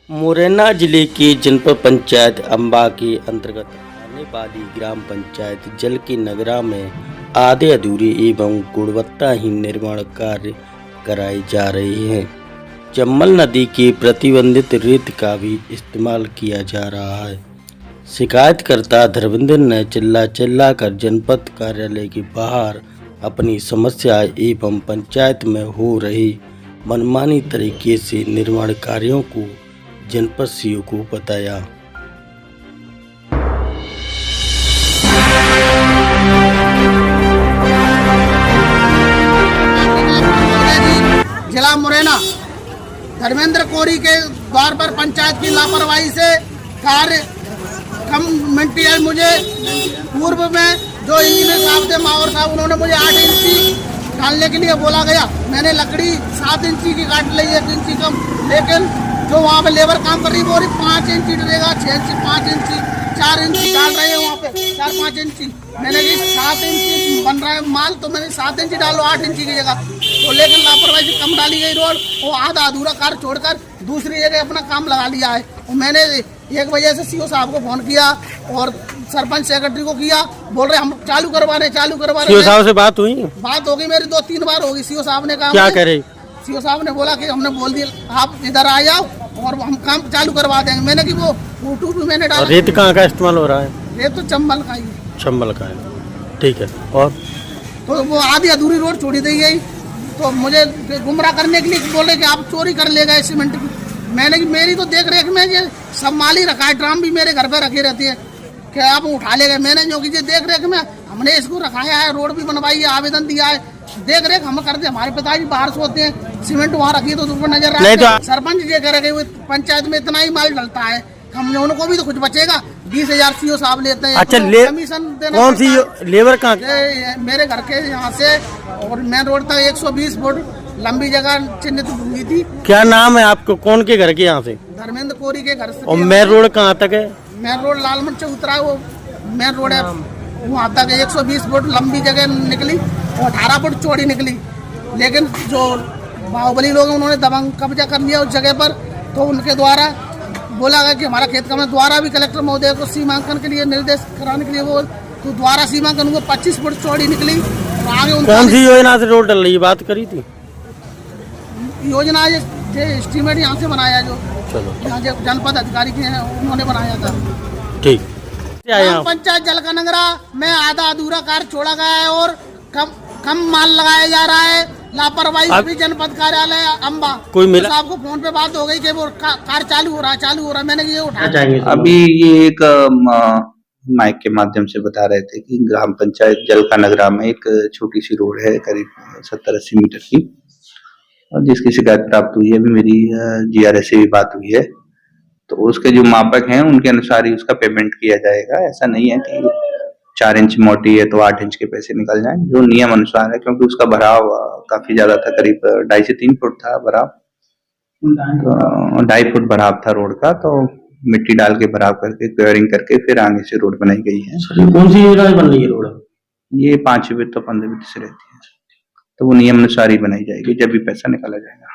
मुरैना जिले की जनपद पंचायत अम्बा के अंतर्गत आने वाली ग्राम पंचायत जल की नगरा में आधे अधूरे एवं गुणवत्ताहीन निर्माण कार्य कराए जा रहे हैं। चम्बल नदी के प्रतिबंधित रेत का भी इस्तेमाल किया जा रहा है। शिकायतकर्ता धर्मेंद्र ने चिल्ला कर जनपद कार्यालय के बाहर अपनी समस्या एवं पंचायत में हो रही मनमानी तरीके से निर्माण कार्यों को जनपद सीओ को बताया। जिला मुरैना धर्मेंद्र कोरी के द्वार पर पंचायत की लापरवाही से कार्य कम मेंटेन मुझे पूर्व में जो इंजीनियर साहब थे मावर साहब उन्होंने मुझे 8 इंची डालने के लिए बोला गया। मैंने लकड़ी 7 इंची की काट ली, 1 इंची कम, लेकिन जो वहाँ पे लेबर काम कर रही वो 5 इंची डलेगा, 6 इंची, 5 इंची, 4 इंची डाल रहे हैं वहाँ पे 4-5 इंची। मैंने कही 7 इंची बन रहा है माल तो मैंने 7 इंची डालो 8 इंची की जगह, तो लेकिन लापरवाही से कम डाली गई रोड, वो आधा अधूरा कार्य छोड़कर दूसरी जगह अपना काम लगा लिया है। और मैंने 1 बजे से सीओ साहब को फोन किया और सरपंच सेक्रेटरी को किया, बोल रहे हम चालू करवा रहे। सीओ साहब से बात हुई? बात होगी मेरी 2-3 बार होगी। सीओ साहब ने कहा क्या करे? सीओ साहब ने बोला कि हमने बोल दिया आप इधर आ जाओ और हम काम चालू करवा देंगे। मैंने कि वो फोटो भी मैंने डाला। रेत कहाँ का इस्तेमाल हो रहा है? रेत तो चंबल का ही है। चंबल का है, ठीक है। और तो वो आधी अधूरी रोड छोड़ी दी गई, तो मुझे गुमराह करने के लिए बोले कि आप चोरी कर ले गए सीमेंट की। मैंने कि मेरी तो देख रेख में ये सब माल ही रखा है, ड्राम भी मेरे घर पे रखी रहती है कि आप उठा ले गए। मैंने जो कि देख रेख में हमने इसको रखाया है, रोड भी बनवाई है, आवेदन दिया है, देख रेख हम करते। हमारे पिताजी बाहर सोते हैं, सीमेंट वहाँ रखी तो ऊपर नजर रहा है। सरपंच ये कह रहे हैं पंचायत में इतना ही माल डलता है, हम उनको भी तो कुछ बचेगा। 20,000 सीओ साहब लेते हैं। अच्छा, कमीशन देना कौन सी लेबर कहाँ? मेरे घर के यहाँ से और मेन रोड तक 120 फुट लंबी जगह चिन्हित हुई थी। क्या नाम है आपको? कौन के घर के यहाँ से? धर्मेंद्र कोरी के घर से। और मेन रोड कहाँ तक है? मेन रोड लालमंच से उतरा है, वो मेन रोड है, वहाँ तक 120 फुट लंबी जगह निकली और 18 फुट चौड़ी निकली। लेकिन जो बाहुबली लोग हैं उन्होंने दबंग कब्जा कर लिया उस जगह पर, तो उनके द्वारा बोला गया कि हमारा खेत का मैं द्वारा भी कलेक्टर महोदय को सीमांकन के लिए निर्देश कराने के लिए वो तो द्वारा सीमांकन वो 25 फुट चौड़ी निकली। और आगे कौन सी योजना से रोड डल रही है, बात करी थी? योजना ये एस्टीमेट यहाँ से बनाया, जो चलो यहाँ जो जनपद अधिकारी के हैं उन्होंने बनाया था। ठीक। ग्राम पंचायत जल का नगरा में आधा अधूरा कार्य छोड़ा गया है और कम माल लगाया जा रहा है। लापरवाही भी जनपद कार्यालय अम्बा कोई मिला? साहब को फोन पे बात हो गई कि वो कार्य चालू हो रहा है। मैंने ये उठा अभी ये एक माइक के माध्यम से बता रहे थे कि ग्राम पंचायत जल का नगरा में एक छोटी सी रोड है करीब 70-80 मीटर की, और जिसकी शिकायत प्राप्त हुई है। अभी मेरी GRS से भी बात हुई है, तो उसके जो मापक हैं उनके अनुसार ही उसका पेमेंट किया जाएगा। ऐसा नहीं है कि 4 इंच मोटी है तो 8 इंच के पैसे निकल जाएं, जो नियम अनुसार है, क्योंकि उसका भराव काफी ज्यादा था, करीब 2.5 से 3 फुट था भराव, तो 2.5 फुट भराव था रोड का। तो मिट्टी डाल के भराव करके क्लियरिंग करके फिर आगे से रोड बनाई गई है। कौन सी योजना बन रही है रोड? ये 5 वित्त तो 15 वित्त से रहती है, तो वो नियम अनुसार ही बनाई जाएगी जब भी पैसा निकाला जाएगा।